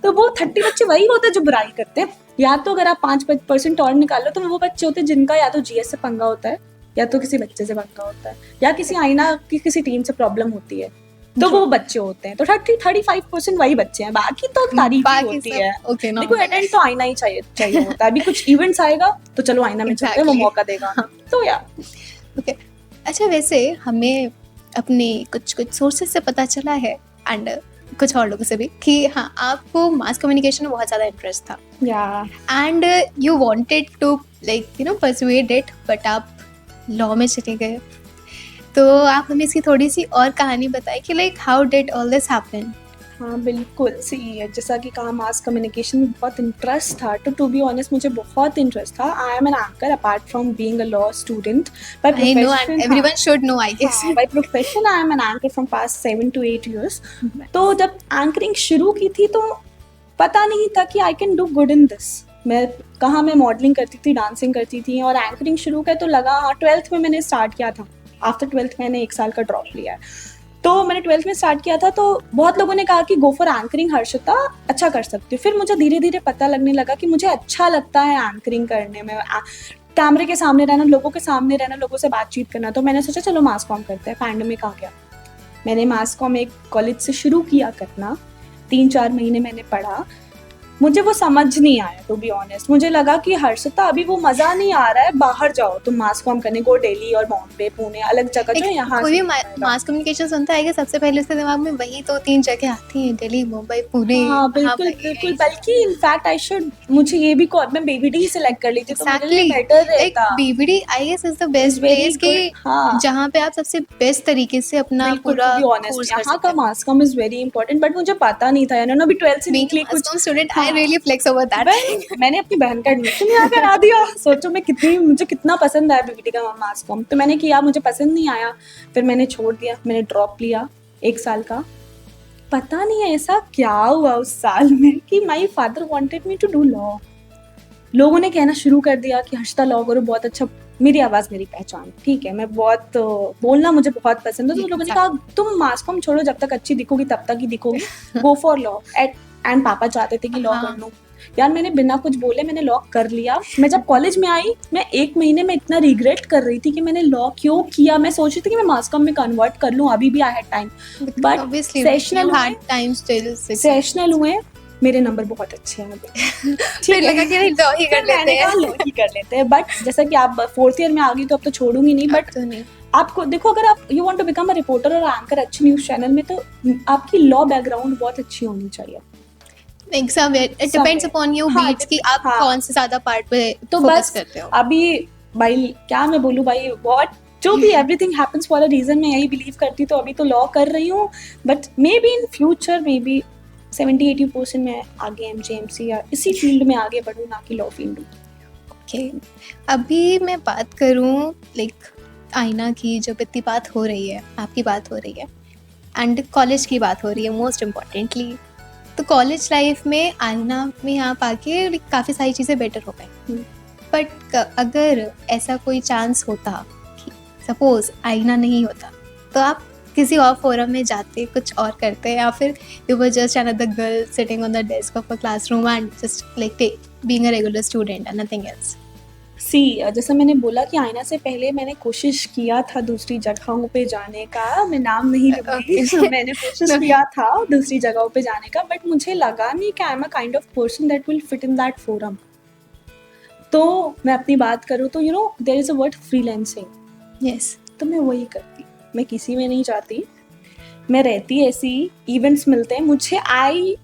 तो वो 30 बच्चे वही होते हैं जो बुराई करते हैं। या तो अगर आप 5% और निकालो तो वो बच्चे होते हैं जिनका या तो जीएस से पंगा होता है, या तो किसी बच्चे से पंगा होता है, या किसी आईना की किसी टीम से प्रॉब्लम होती है, तो वो बच्चे होते हैं। तो 35% वही बच्चे हैं, बाकी तो तारीफ ही होती है। ओके ना, देखो एटेंड तो आईना ही चाहिए होता है। अभी कुछ इवेंट्स आएगा तो चलो आईना में चलते हैं, वो मौका देगा। तो या ओके। अच्छा, वैसे हमें अपने कुछ सोर्सेज से पता चला है एंड कुछ और लोगों से भी कि हाँ, आपको मास कम्युनिकेशन में बहुत ज़्यादा इंटरेस्ट था and you wanted to persuade it, but आप लॉ में चले गए। तो आप हमें इसकी थोड़ी सी और कहानी बताएं कि how did all this happen. हाँ बिल्कुल, सी जैसा कि कहा मास कम्युनिकेशन में बहुत इंटरेस्ट था। टू बी ऑनेस्ट मुझे बहुत इंटरेस्ट था। I am an anchor apart from being a law student. I know, and everyone should know, I guess. By profession I am an anchor from past 7 to 8 years। तो जब anchoring शुरू की थी तो पता नहीं था कि I can do good in this. मैं मॉडलिंग करती थी, डांसिंग करती थी, और एंकरिंग शुरू किया तो लगा हाँ। 12th में मैंने स्टार्ट किया था। आफ्टर 12th मैंने 1 साल का ड्रॉप लिया है। तो मैंने 12th में स्टार्ट किया था, तो बहुत लोगों ने कहा कि गो फॉर एंकरिंग हर्षिता, अच्छा कर सकती हो। फिर मुझे धीरे धीरे पता लगने लगा कि मुझे अच्छा लगता है एंकरिंग करने में, कैमरे के सामने रहना, लोगों के सामने रहना, लोगों से बातचीत करना। तो मैंने सोचा चलो मास कॉम करते हैं। पैंडेमिक आ गया, मैंने मास कॉम एक कॉलेज से शुरू किया करना। 3-4 महीने मैंने पढ़ा, मुझे वो समझ नहीं आया टू बी ऑनेस्ट। मुझे लगा कि हर्षिता अभी वो मजा नहीं आ रहा है, बाहर जाओ तुम मास कॉम करने को, दिल्ली और बॉम्बे, पुणे, अलग जगह जो यहाँ कोई भी मास कम्युनिकेशन सुनता है कि सबसे पहले उसके दिमाग में वही 2-3 जगह आती हैं, दिल्ली, मुंबई, पुणे। हाँ बिल्कुल बिल्कुल, बल्कि इनफैक्ट आई शुड, मुझे ये भी मैं बीबीडी ही सिलेक्ट कर ली थी तो मेरे लिए बेटर रहता। BBD I guess is the best place कि जहाँ पे आप सबसे बेस्ट तरीके से अपना पूरा कोर्स कर सकते हैं। यहाँ का mass com is very important, but मुझे पता नहीं था। यानी अभी 12th से निकली कुछ student, I really flex over that. मैंने अपनी बहन का एडमिशन यहाँ करा दिया। सोचो मुझे कितना पसंद आया बीबीडी का मास कॉम। तो मैंने किया, मुझे पसंद नहीं आया, फिर मैंने छोड़ दिया, मैंने ड्रॉप लिया 1 साल का। पता नहीं ऐसा क्या हुआ उस साल में कि my father wanted me to do law. लोगों ने कहना शुरू कर दिया कि हर्षिता लॉ करो, बहुत अच्छा, मेरी आवाज़ मेरी पहचान, ठीक है, मैं बहुत बोलना मुझे बहुत पसंद है। तो लोगों ने कहा तुम मास कॉम छोड़ो, जब तक अच्छी दिखोगी तब तक ही दिखोगी, गो फॉर लॉ। एंड पापा चाहते थे कि लॉ कर लूँ। यार मैंने बिना कुछ बोले मैंने लॉ कर लिया। मैं जब कॉलेज में आई, मैं 1 महीने में इतना रिग्रेट कर रही थी कि मैंने लॉ क्यों किया। मैं सोच रही थी कि मैं मास कॉम में कन्वर्ट कर लूँ, अभी भी I had time, but sessional हुए, मेरे नंबर बहुत अच्छे हैं। फिर लगा कि नहीं लॉ ही कर लेते हैं। बट जैसा कि आप 4th ईयर में आ गई तो अब तो छोड़ूंगी नहीं। बट आपको देखो, अगर आप you want to become a reporter और एंकर अच्छे न्यूज चैनल में, तो आपकी लॉ बैकग्राउंड बहुत अच्छी होनी चाहिए। It depends upon you beats कि आप कौन से ज्यादा पार्ट पे तो फोकस करते हो। अभी भाई क्या मैं बोलूँ भाई, बहुत जो भी everything happens for a reason, मैं यही बिलीव करती। तो अभी तो लॉ कर रही हूँ, but may be in future may be 70-80% में आगे MJMC या इसी फील्ड में आगे बढ़ूँ, ना कि लॉ फील्ड। ओके, अभी मैं बात करूँ आईना की, जब इतनी बात हो रही है, आपकी बात हो रही है एंड कॉलेज की बात हो रही है मोस्ट इम्पॉर्टेंटली, तो कॉलेज लाइफ में आईना में आप आके काफ़ी सारी चीज़ें बेटर हो गई। बट अगर ऐसा कोई चांस होता कि सपोज आईना नहीं होता, तो आप किसी और फोरम में जाते, कुछ और करते, या फिर you were just another girl sitting on the desk of a classroom and just being a regular student and nothing else? जैसा मैंने बोला कि आईना से पहले मैंने कोशिश किया था दूसरी जगहों पे जाने का, मैं नाम नहीं लूंगी। मैंने कोशिश किया था दूसरी जगहों पे जाने का, बट मुझे लगा नहीं कि I am a kind of person that will fit in that forum. तो मैं अपनी बात करूँ तो there is a word freelancing. Yes, तो मैं वही करती, मैं किसी में नहीं जाती, मैं रहती ऐसी, इवेंट्स मिलते हैं मुझे, I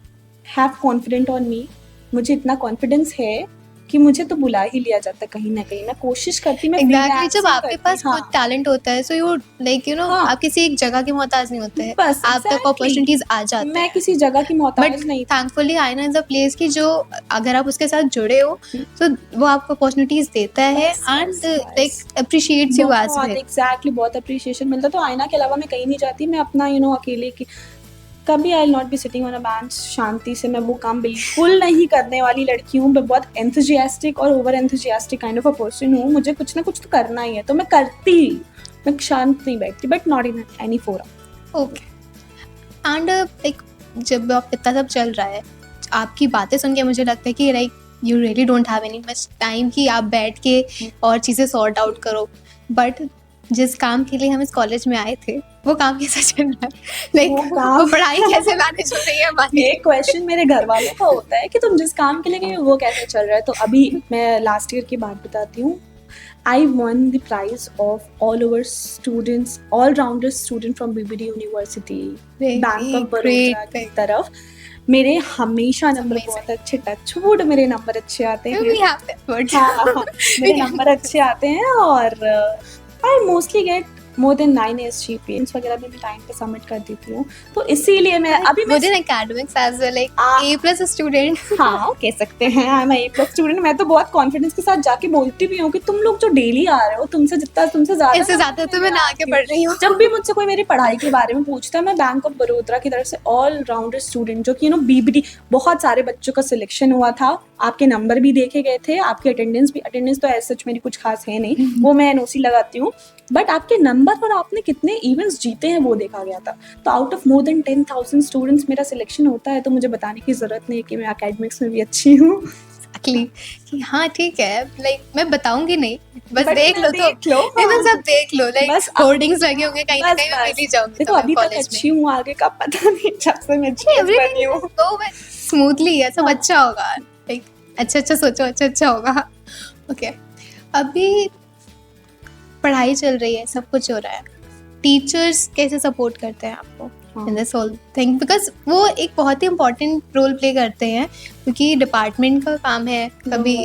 have confident on me, मुझे इतना कॉन्फिडेंस है कि मुझे तो बुला ही लिया जाता है कहीं ना कहीं। मैं कोशिश करती, मैं एग्जैक्टली, जब आपके पास कुछ टैलेंट होता है, सो यू आप किसी एक जगह के मोहताज नहीं होते हैं, बस आप तक अपॉर्चुनिटीज आ जाते हैं। मैं किसी जगह की मोहताज नहीं, थैंकफुली आईना इज अ प्लेस की जो अगर आप उसके साथ जुड़े हो तो वो आपको अपॉर्चुनिटीज देता है and appreciates you as well. Exactly, बहुत अप्रिशिएशन मिलता है। तो आईना के अलावा मैं कहीं नहीं जाती, मैं अपना अकेले की कभी I will not be sitting on a bench शांति से, मैं वो काम बिल्कुल नहीं करने वाली लड़की हूँ। मैं बहुत एंथुजियास्टिक और over enthusiastic kind of a person हूँ। मुझे कुछ ना कुछ तो करना ही है तो मैं करती, मैं शांत नहीं बैठती, but not in any forum. Okay. And like जब आप इतना सब चल रहा है, आपकी बातें सुन के मुझे लगता है कि like you really don't have any much time कि आप बैठ के और चीज़ें सॉर्ट आउट करो। बट जिस काम के लिए हम इस कॉलेज में आए थे वो काम कैसा चल रहा है? लाइक वो पढ़ाई कैसे मैनेज हो रही है हमारी? ये क्वेश्चन मेरे घर वालों का होता है कि तुम जिस काम के लिए गए हो वो कैसे चल रहा है। तो अभी मैं लास्ट ईयर की बात बताती हूँ। I won the prize of all over students, all rounder student from BBD University, bank of Baroda की तरफ। मेरे हमेशा नंबर बहुत अच्छे, टच वुड मेरे नंबर अच्छे आते हैं। मेरे नंबर अच्छे आते हैं और I mostly get more than 9 SGPA वगैरह भी मैं टाइम पे सबमिट कर देती हूँ। तो इसीलिए मैं अभी मैं within academics as well, like A+ student. हाँ कह सकते हैं, आई एम A+ स्टूडेंट। मैं तो बहुत कॉन्फिडेंस के साथ जाके बोलती भी हूँ कि तुम लोग जो डेली आ रहे हो तुमसे ज्यादा तो मैं ना आके पढ़ रही हूँ। जब भी मुझसे कोई मेरी पढ़ाई के बारे में पूछता है, मैं बैंक ऑफ बड़ौदा की तरफ से ऑल राउंडर स्टूडेंट, जो कि BBD बहुत सारे बच्चों का सिलेक्शन हुआ था, आपके नंबर भी देखे गए थे, आपकी अटेंडेंस तो ऐसा सच मेरी कुछ खास है नहीं, वो मैं NOC लगाती हूँ, बट आपके नंबर और आपने कितने इवेंट्स जीते हैं वो देखा गया था। तो out of more than 10,000 students मेरा सिलेक्शन होता है। तो मुझे बताने की जरूरत नहीं कि मैं एकेडमिक्स में भी अच्छी हूँ। कि हाँ ठीक है, लाइक मैं बताऊंगी नहीं, बस देख लो, सब देख लो, लाइक बस होर्डिंग्स लगे होंगे कहीं ना कहीं, मैं मिल ही जाऊंगी। देखो अभी तक अच्छी हूँ, आगे का पता नहीं, जब से मैं बनी हूँ तो स्मूथली है, सब अच्छा होगा, लाइक अच्छा सोचो, अच्छा होगा। ओके, अभी पढ़ाई चल रही है, सब कुछ हो रहा है, टीचर्स कैसे सपोर्ट करते हैं आपको in this whole thing? Because वो एक बहुत ही इम्पोर्टेंट रोल प्ले करते हैं, क्योंकि डिपार्टमेंट का काम है। कभी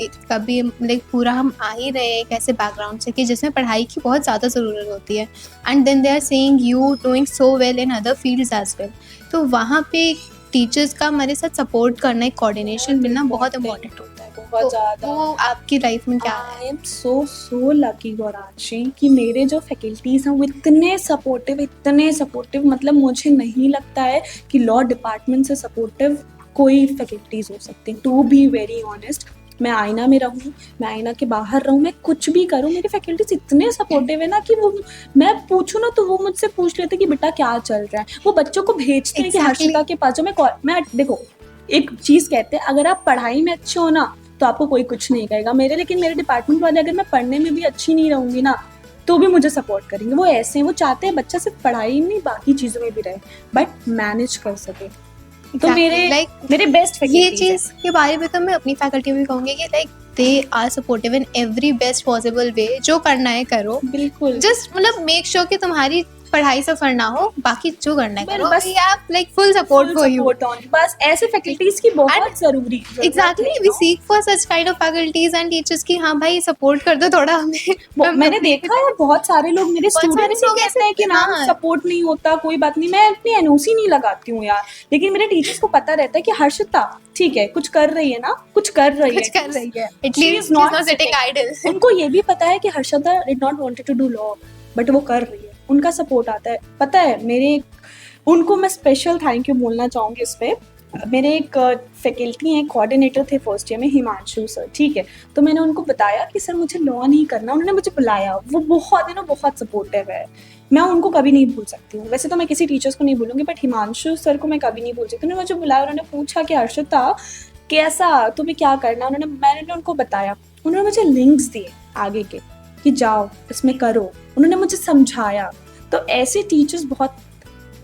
लाइक पूरा हम आ ही रहे हैं एक ऐसे बैकग्राउंड से कि जिसमें पढ़ाई की बहुत ज़्यादा ज़रूरत होती है, and then they are saying you doing so well in other fields as well. तो वहाँ पे टीचर्स का हमारे साथ सपोर्ट करना, एक कोऑर्डिनेशन मिलना बहुत इम्पोर्टेंट होता है। बहुत ज़्यादा। वो आपकी लाइफ में क्या है? I am so lucky Gauranshi कि मेरे जो फैकल्टीज हैं वो इतने सपोर्टिव, मतलब मुझे नहीं लगता है कि लॉ डिपार्टमेंट से सपोर्टिव कोई फैकल्टीज हो सकती हैं। टू बी वेरी ऑनेस्ट, मैं आईना में रहूँ, मैं आईना के बाहर रहूँ, मैं कुछ भी करूँ, मेरे फैकल्टीज इतने सपोर्टिव है ना कि वो मैं पूछूँ ना तो वो मुझसे पूछ लेते कि बेटा क्या चल रहा है। वो बच्चों को भेजते हैं कि हर्षिता के पास जो मैं देखो एक चीज़ कहते हैं, अगर आप पढ़ाई में अच्छे हो ना तो आपको कोई कुछ नहीं कहेगा। लेकिन मेरे डिपार्टमेंट वाले अगर मैं पढ़ने में भी अच्छी नहीं रहूँगी ना तो भी मुझे सपोर्ट करेंगे। वो ऐसे हैं, वो चाहते हैं बच्चा सिर्फ पढ़ाई में बाकी चीज़ों में भी रहे बट मैनेज कर सके। तो मेरे बेस्ट ये चीज़ के बारे में तो मैं अपनी फैकल्टी में भी कहूँगी कि like they are supportive in every best possible way. जो करना है करो, बिल्कुल, जस्ट मतलब मेक श्योर कि तुम्हारी पढ़ाई सफर ना हो, बाकी जो करना है करो, बस आप like full support for you. बस ऐसे फैकल्टीज की बहुत जरूरी। Exactly, we seek for such kind of faculties and teachers की हाँ भाई सपोर्ट कर दो थोड़ा हमें। मैंने देखा है बहुत सारे लोग मेरे स्टूडेंट्स लोग कहते हैं कि ना सपोर्ट नहीं होता, कोई बात नहीं, मैं अपनी NOC नहीं लगाती हूँ यार, लेकिन मेरे टीचर्स को पता रहता है कि हर्षिता ठीक है, कुछ कर रही है ना, कुछ कर रही है, एटलीस्ट नॉट सिटिंग आइडल। उनको ये भी पता है कि Harshita did not wanted to do law but वो कर रही है, उनका सपोर्ट आता है। पता है मेरे उनको मैं स्पेशल थैंक यू बोलना चाहूँगी इस पे। मेरे एक फैकल्टी हैं, कोऑर्डिनेटर थे फर्स्ट ईयर में, हिमांशु सर, ठीक है। तो मैंने उनको बताया कि सर मुझे लॉ नहीं करना, उन्होंने मुझे बुलाया, वो बहुत सपोर्टिव है, मैं उनको कभी नहीं भूल सकती हूँ। वैसे तो मैं किसी टीचर्स को नहीं भूलूंगी बट हिमांशु सर को मैं कभी नहीं भूल सकती। उन्होंने मुझे बुलाया, उन्होंने पूछा कि हर्षिता कैसा, तुम्हें क्या करना, मैंने उनको बताया, उन्होंने मुझे लिंक्स दिए आगे के कि जाओ इसमें करो, उन्होंने मुझे समझाया। तो ऐसे टीचर्स बहुत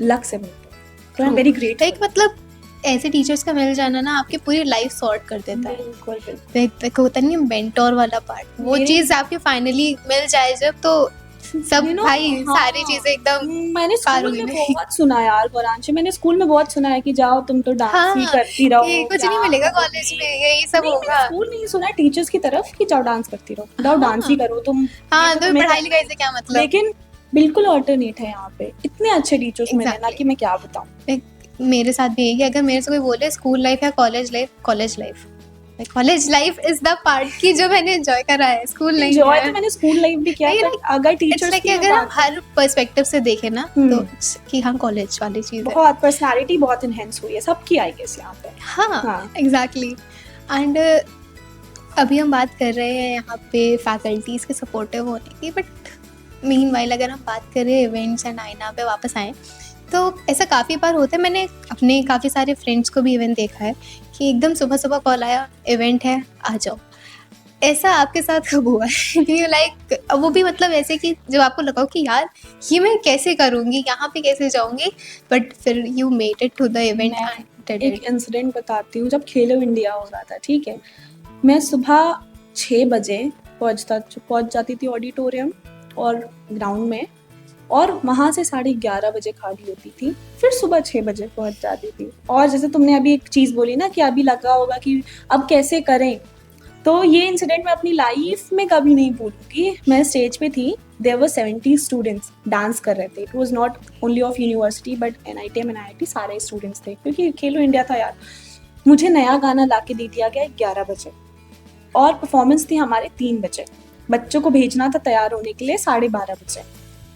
लक से मिलते हैं, तो आई एम वेरी ग्रेट। एक मतलब ऐसे टीचर्स का मिल जाना ना आपकी पूरी लाइफ सॉर्ट कर देता है। बिल्कुल होता नहीं मेंटोर वाला पार्ट, वो चीज आपकी फाइनली मिल जाए जब, तो सब भाई सारी चीजें एकदम। मैंने स्कूल में बहुत सुना यार गौरांशी, मैंने स्कूल में बहुत सुना है कि जाओ तुम तो डांस ही करती रहो, कुछ नहीं मिलेगा कॉलेज में, यही सब होगा। स्कूल में ही सुना है टीचर्स की तरफ कि जाओ डांस करती रहो, जाओ डांस ही करो तुम। हाँ, तो पढ़ाई लिखाई से क्या मतलब। लेकिन बिल्कुल ऑल्टरनेट है यहाँ पे, इतने अच्छे टीचर्स मिले ना कि मैं क्या बताऊँ। मेरे साथ भी है कि अगर मेरे से कोई बोले स्कूल लाइफ या college life, college life is the part की जो मैंने एंजॉय करा है, स्कूल नहीं एंजॉय है। तो मैंने स्कूल लाइफ भी किया है, नहीं, but अगर इट्स टीचर्स लाइक की अगर मैं हम बात हर पर्सपेक्टिव से देखें ना तो कि हाँ कॉलेज वाली चीज है। बहुत पर्सनालिटी बहुत इनहेंस हुई है सबकी आई गेस यहाँ पे। हाँ हाँ। एग्जैक्टली। एंड अभी हम बात कर रहे हैं यहाँ पे फैकल्टीज के सपोर्टिव होने की, बट मीनवाइल अगर हम बात करें इवेंट्स एंड आईना पे वापस आएँ तो ऐसा काफ़ी बार होता है। मैंने अपने काफ़ी सारे फ्रेंड्स को भी इवेंट देखा है कि एकदम सुबह सुबह कॉल आया इवेंट है आ जाओ। ऐसा आपके साथ कब हुआ है कि लाइक वो भी मतलब ऐसे कि जब आपको लगा हो कि यार ये मैं कैसे करूँगी, यहाँ पे कैसे जाऊँगी, बट फिर you made it to the event मैं एंड एक इंसिडेंट बताती हूँ। जब खेलो इंडिया हो रहा था, ठीक है, मैं सुबह 6 बजे पहुँच जाती थी ऑडिटोरियम और ग्राउंड में, और वहाँ से 11:30 बजे खाली होती थी, फिर सुबह 6 बजे पहुँच जाती थी। और जैसे तुमने अभी एक चीज़ बोली ना कि अभी लगा होगा कि अब कैसे करें, तो ये इंसिडेंट मैं अपनी लाइफ में कभी नहीं भूलूंगी। मैं स्टेज पे थी, देयर वर 70 स्टूडेंट्स डांस कर रहे थे। It was not only of university but NITM and IIT सारे स्टूडेंट्स थे, क्योंकि खेलो इंडिया था यार। मुझे नया गाना ला के दे दिया गया 11 बजे और परफॉर्मेंस थी हमारे 3 बजे। बच्चों को भेजना था तैयार होने के लिए 12:30 बजे।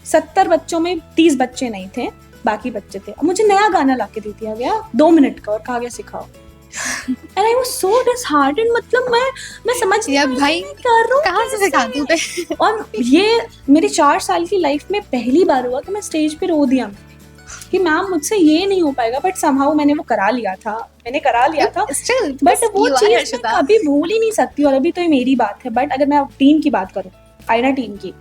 70 बच्चों में 30 बच्चे नहीं थे, बाकी बच्चे थे। अब मुझे नया गाना ला के दे दिया गया 2 मिनट का और कहा गया सिखाओ। And I was so disheartened, मतलब मैं समझ नहीं या पाई भाई मैं कर रहा हूँ कहाँ से कैसे? सिखाती हूँ मैं? और ये मेरी 4 साल की लाइफ में पहली बार हुआ कि मैं स्टेज पे रो दिया कि मैम मुझसे ये नहीं हो पाएगा, बट समहाउ मैंने वो करा लिया था, Still, बट because वो you are चीज मैं हर्षिता। कभी भूल ही नहीं सकती। और अभी तो ये मेरी बात है, बट अगर मैं टीम की बात करूँ, आईना टीम की,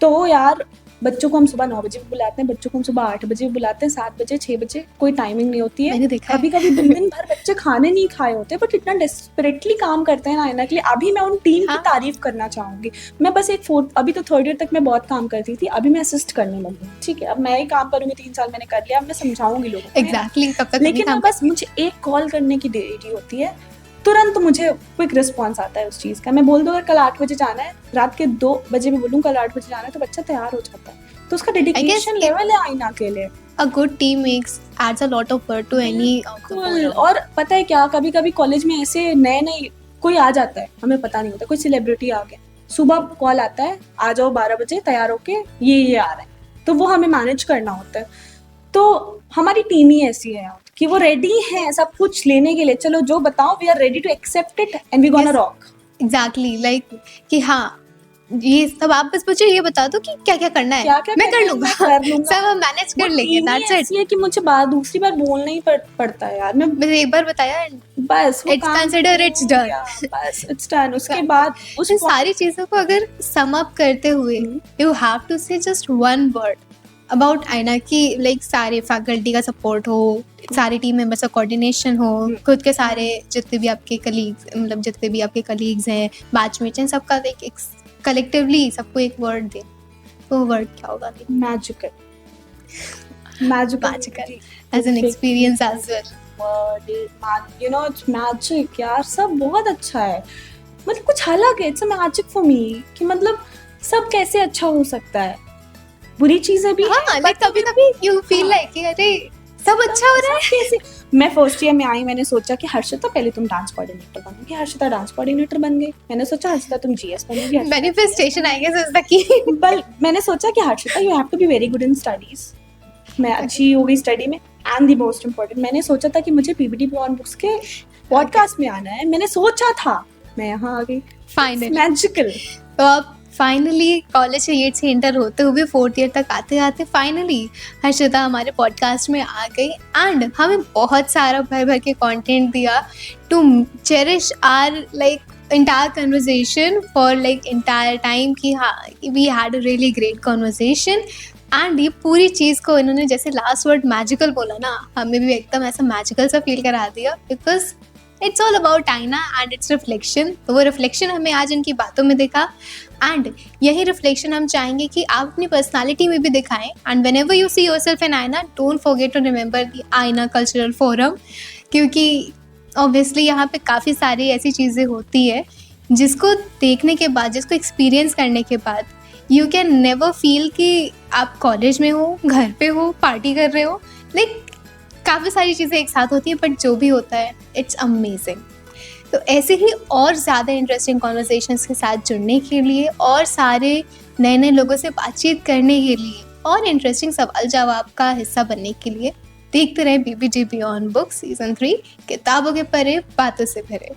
तो यार बच्चों को हम सुबह 9 बजे भी बुलाते हैं, बच्चों को हम सुबह 8 बजे भी बुलाते हैं, 7 बजे 6 बजे, कोई टाइमिंग नहीं होती है। मैंने देखा है। कभी कभी दिन भर बच्चे खाने नहीं खाए होते, बट इतना डेस्परेटली काम करते हैं ना आईना के लिए। अभी मैं उन टीम की हाँ। तारीफ करना चाहूंगी। मैं बस अभी तो 3rd ईयर तक मैं बहुत काम करती थी, अभी मैं असिस्ट करने लगी, ठीक है। अब मैं ही काम करूंगी, 3 साल मैंने कर लिया, अब मैं समझाऊंगी लोगों को, है ना? एग्जैक्टली, तब तक लेकिन मैं बस मुझे एक कॉल करने की देरी होती है, तुरंत मुझे क्विक रिस्पॉन्स आता है उस चीज़ का। मैं बोल दूँ अगर कल 8 बजे जाना है, रात के 2 बजे भी बोलूँ कल 8 बजे जाना है, तो बच्चा तैयार हो जाता है। तो उसका डेडिकेशन लेवल है आईना के लिए। a good team makes adds a lot of work to any बिल्कुल। और पता है क्या, कभी कभी कॉलेज में ऐसे नए कोई आ जाता है, हमें पता नहीं होता, कोई सेलिब्रिटी आ गया, सुबह कॉल आता है आ जाओ 12 बजे तैयार होके, ये आ रहा है, तो वो हमें मैनेज करना होता है। तो हमारी टीम ही ऐसी है यार कि वो रेडी है सब कुछ लेने के लिए। चलो जो बताओ, we are ready to accept it and we gonna rock. Exactly, like कि हाँ ये सब आप बस मुझे ये बता दो कि क्या क्या करना है, क्या-क्या मैं करना कर है, लूंगा, मैं कर लूंगा। सब हम मैनेज कर वो लेंगे, टीम ही दैट्स इट। ऐसी है कि मुझे दूसरी बार बोलना ही पड़ता है यार। मैं बस एक बार बताया, बस वो It's काम consider हो it's done. गया, बस इट्स डन। उसके बाद उस इन सारी चीजों को अगर सम अप करते हुए यू हैव टू से जस्ट वन वर्ड अबाउट आईना की, लाइक सारे फैकल्टी का सपोर्ट हो, सारे टीम मेंबर्स का कोऑर्डिनेशन हो, खुद के सारे जितने भी आपके कलीग्स, मतलब जितने भी आपके कलीग्स हैं, बैचमेट्स हैं, सबका एक कलेक्टिवली सबको एक वर्ड दे, तो वो वर्ड क्या होगा? Magical as an experience as well. You know it's magic यार। सब बहुत अच्छा है, मतलब कुछ अलग है। It's a magic for me कि मतलब सब कैसे अच्छा हो सकता है। बुरी चीजें भी हाँ, लाइक कभी कभी यू फील लाइक कि अरे सब अच्छा हो रहा है कैसे। मैं फर्स्ट ईयर में आई, मैंने सोचा कि हर्षिता पहले तुम डांस कोऑर्डिनेटर बनोगी। हर्षिता डांस कोऑर्डिनेटर बन गई। मैंने सोचा हर्षिता तुम GS बनोगी। Manifestation I guess is the key. बल मैंने सोचा कि Harshita you have to be very good in studies. मैं अच्छी हो गई स्टडी में, एंड द मोस्ट इम्पोर्टेंट मैंने सोचा था कि मुझे PPT ऑन बुक्स के पॉडकास्ट में आना है। मैंने सोचा था, मैं यहाँ आ गई। Finally magical. तो अब फाइनली कॉलेज ईयर से इंटर होते हुए 4th ईयर तक आते आते फाइनली हर्षिता हमारे पॉडकास्ट में आ गई एंड हमें बहुत सारा भर भर के कंटेंट दिया to cherish or like entire conversation for like entire time कि हाँ we had a really great conversation and ये पूरी चीज़ को इन्होंने जैसे लास्ट वर्ड मैजिकल बोला ना, हमें भी एकदम ऐसा मैजिकल सा फील करा दिया, बिकॉज इट्स ऑल अबाउट आईना एंड इट्स रिफ्लेक्शन। तो वो रिफ्लेक्शन हमें आज इनकी बातों में दिखा एंड यही रिफ्लेक्शन हम चाहेंगे कि आप अपनी पर्सनालिटी में भी दिखाएं। And whenever you see yourself in Aaina, don't forget to remember the Aaina cultural forum, क्योंकि ऑब्वियसली यहाँ पे काफ़ी सारी ऐसी चीज़ें होती है जिसको देखने के बाद, जिसको एक्सपीरियंस करने के बाद यू कैन नेवर फील कि आप कॉलेज में हो, घर पे हो, पार्टी कर रहे हो, लाइक काफ़ी सारी चीज़ें एक साथ होती हैं, बट जो भी होता है इट्स अमेजिंग। तो ऐसे ही और ज़्यादा इंटरेस्टिंग कॉन्वर्सेशंस के साथ जुड़ने के लिए और सारे नए नए लोगों से बातचीत करने के लिए और इंटरेस्टिंग सवाल जवाब का हिस्सा बनने के लिए देखते रहें BBD बियॉन्ड बुक्स सीज़न 3 किताबों के परे बातों से भरे।